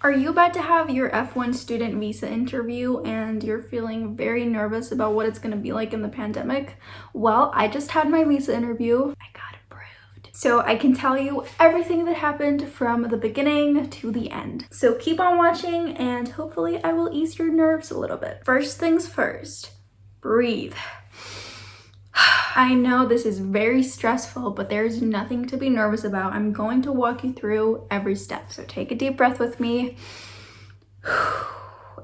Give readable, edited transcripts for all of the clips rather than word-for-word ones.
Are you about to have your F1 student visa interview and you're feeling very nervous about what it's going to be like in the pandemic? Well, I just had my visa interview. I got approved. So I can tell you everything that happened from the beginning to the end. So keep on watching and hopefully I will ease your nerves a little bit. First things first, breathe. I know this is very stressful, but there's nothing to be nervous about. I'm going to walk you through every step. So take a deep breath with me.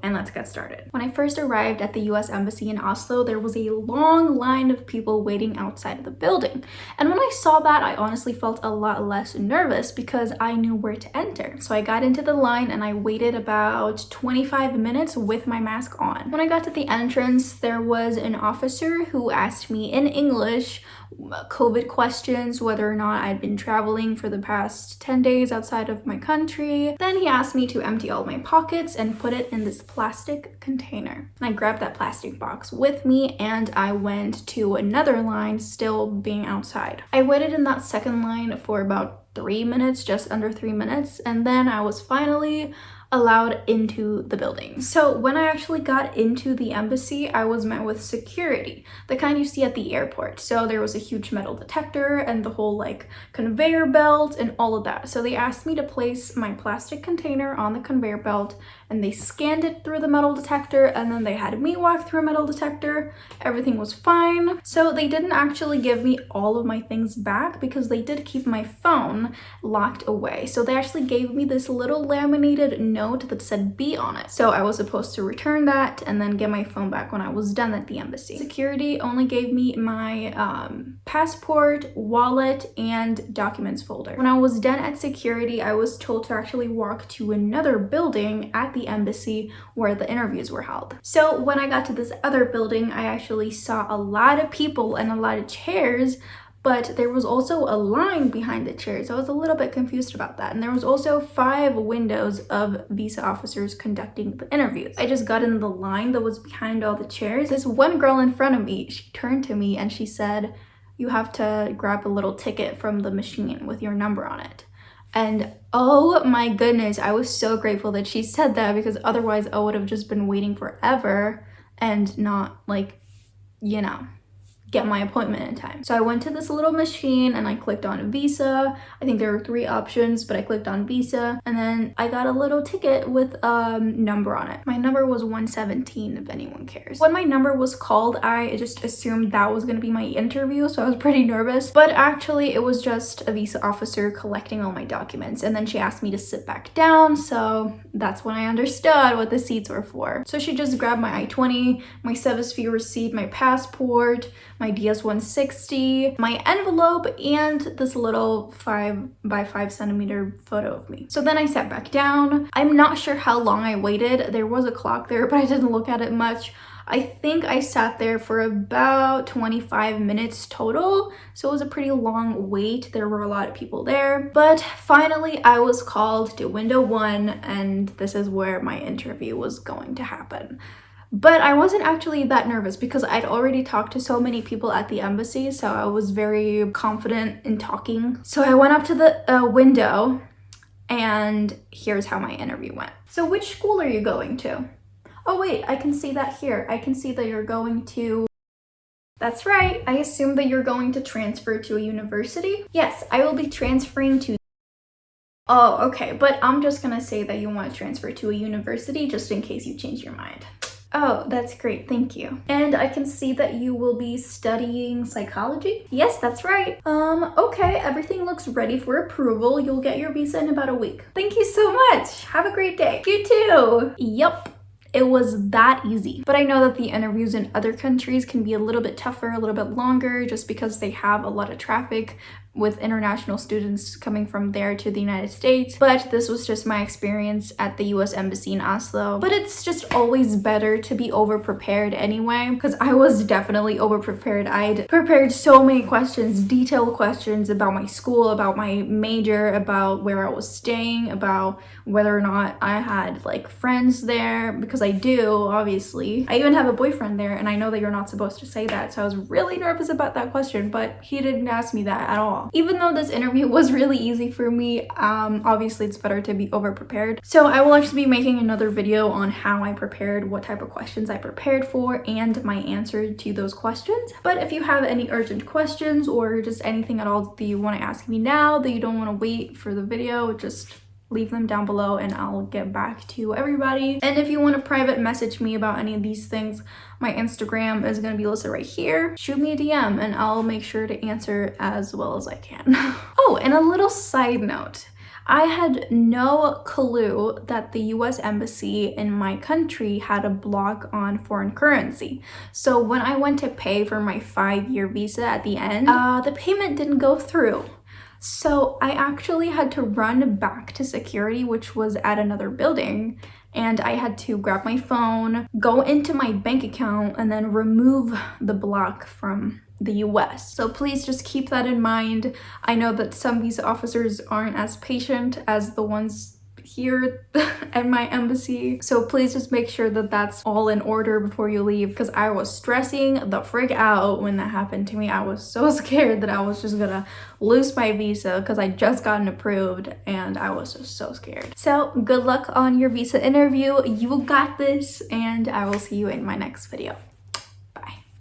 And let's get started. When I first arrived at the US Embassy in Oslo, there was a long line of people waiting outside of the building. And when I saw that, I honestly felt a lot less nervous because I knew where to enter. So I got into the line and I waited about 25 minutes with my mask on. When I got to the entrance, there was an officer who asked me in English COVID questions, whether or not I'd been traveling for the past 10 days outside of my country. Then he asked me to empty all my pockets and put it in this plastic container. And I grabbed that plastic box with me and I went to another line, still being outside. I waited in that second line for about 3 minutes, just under 3 minutes, and then I was finally allowed into the building. So when I actually got into the embassy, I was met with security, the kind you see at the airport. So there was a huge metal detector and the whole like conveyor belt and all of that. So they asked me to place my plastic container on the conveyor belt and they scanned it through the metal detector and then they had me walk through a metal detector. Everything was fine. So they didn't actually give me all of my things back because they did keep my phone locked away. So they actually gave me this little laminated note that said B on it. So I was supposed to return that and then get my phone back when I was done at the embassy. Security only gave me my passport, wallet, and documents folder. When I was done at security, I was told to actually walk to another building at the embassy where the interviews were held. So when I got to this other building, I actually saw a lot of people and a lot of chairs, but there was also a line behind the chairs. I was a little bit confused about that. And there was also 5 windows of visa officers conducting the interviews. I just got in the line that was behind all the chairs. This one girl in front of me, she turned to me and she said, "You have to grab a little ticket from the machine with your number on it." And oh my goodness, I was so grateful that she said that because otherwise I would have just been waiting forever and not like, you know, get my appointment in time. So I went to this little machine and I clicked on visa. I think there were 3 options, but I clicked on visa and then I got a little ticket with a number on it. My number was 117 if anyone cares. When my number was called, I just assumed that was gonna be my interview, so I was pretty nervous, but actually it was just a visa officer collecting all my documents and then she asked me to sit back down, so that's when I understood what the seats were for. So she just grabbed my I-20, my service fee receipt, my passport, my DS-160, my envelope, and this little 5 by 5 centimeter photo of me. So then I sat back down. I'm not sure how long I waited. There was a clock there, but I didn't look at it much. I think I sat there for about 25 minutes total, so it was a pretty long wait. There were a lot of people there, but finally I was called to window 1, and this is where my interview was going to happen. But I wasn't actually that nervous because I'd already talked to so many people at the embassy, so I was very confident in talking. So I went up to the window and here's how my interview went. "So which school are you going to?" "Oh wait, I can see that here. I can see that you're going to..." "That's right. I assume that you're going to transfer to a university?" "Yes, I will be transferring to..." "Oh, okay, but I'm just gonna say that you want to transfer to a university just in case you change your mind." "Oh, that's great, thank you. And I can see that you will be studying psychology?" "Yes, that's right." Okay, everything looks ready for approval. You'll get your visa in about a week." "Thank you so much. Have a great day." "You too." Yup. It was that easy. But I know that the interviews in other countries can be a little bit tougher, a little bit longer, just because they have a lot of traffic with international students coming from there to the United States. But this was just my experience at the US Embassy in Oslo. But it's just always better to be over-prepared anyway, because I was definitely over-prepared. I'd prepared so many questions, detailed questions about my school, about my major, about where I was staying, about whether or not I had like friends there, because I do, obviously. I even have a boyfriend there, and I know that you're not supposed to say that, so I was really nervous about that question, but he didn't ask me that at all. all. Even though this interview was really easy for me, obviously it's better to be over prepared. So I will actually be making another video on how I prepared, what type of questions I prepared for, and my answer to those questions. But if you have any urgent questions or just anything at all that you want to ask me now that you don't want to wait for the video, just leave them down below and I'll get back to everybody. And if you want to private message me about any of these things, my Instagram is going to be listed right here. Shoot me a DM and I'll make sure to answer as well as I can. Oh, and a little side note. I had no clue that the US Embassy in my country had a block on foreign currency. So when I went to pay for my 5-year visa at the end, the payment didn't go through. So I actually had to run back to security, which was at another building, and I had to grab my phone, go into my bank account, and then remove the block from the US. So please just keep that in mind. I know that some visa officers aren't as patient as the ones here at my embassy, so please just make sure that that's all in order before you leave, because I was stressing the frick out when that happened to me. I was so scared that I was just gonna lose my visa because I just gotten approved, and I was just so scared. So good luck on your visa interview. You got this, and I will see you in my next video.